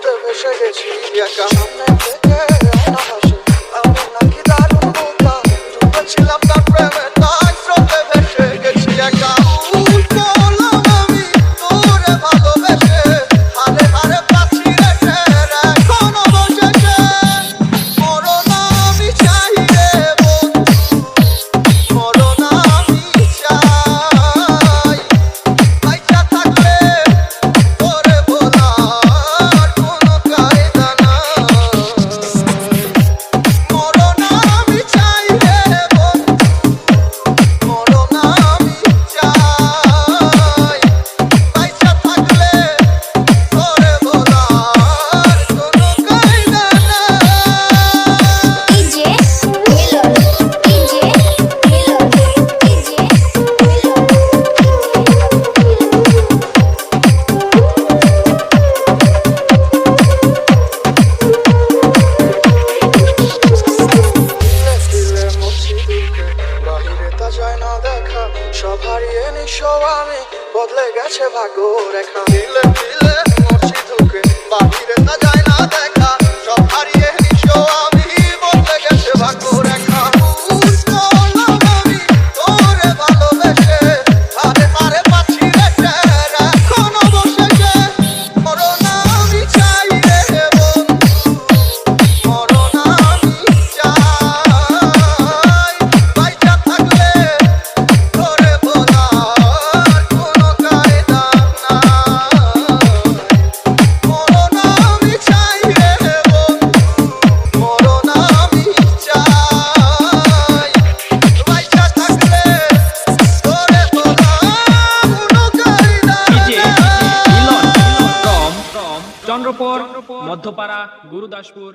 স্রোতে ভেসে গেছি একা সামনে থেকে আয়না হাসে আমি নাকি দারুণ বোকা ডুবেছিলাম তার প্রেমে তাই স্রোতে ভেসে গেছি একা বললাম আমি তোরে ভালোবেসে হারে হারে পাচ্ছি রেখে এখনো বসেছে মরনা আমি চাই রে বন্ধু মরনা আমি চাই পয়সা থাকলে তোরে বলার কোনো কায়দা নাই মরনা আমি চাই রে বন্ধু মরনা আমি চাই পয়সা থাকলে তোরে বলার কোনো কায়দা নাই DJ Milon, DJ Milon, DJ দিলে মরছি দুঃখে বাহিরে তা যায় না দেখা সব হারিয়ে নিঃস্ব আমি বদলে গেছে ভাগ্য রেখা দিলে দিলে মরছি দুঃখে বাহিরে তা যায় না দেখা সব হারিয়ে নিঃস্ব আমি বদলে গেছে ভাগ্য রেখা বললাম আমি তোরে ভালোবেসে হারে হারে পাচ্ছি রেখে এখনো বসেছে মরনা আমি চাই রে বন্ধু মরনা আমি চাই পয়সা থাকলে তোরে বলার কোনো কায়দা নাই মরনা আমি চাই রে বন্ধু মরনা আমি চাই পয়সা থাকলে তোরে বলার কোনো কায়দা DJ নাই মিলন from চন্দ্রপুর মধ্যপাড়া গুরুদাসপুর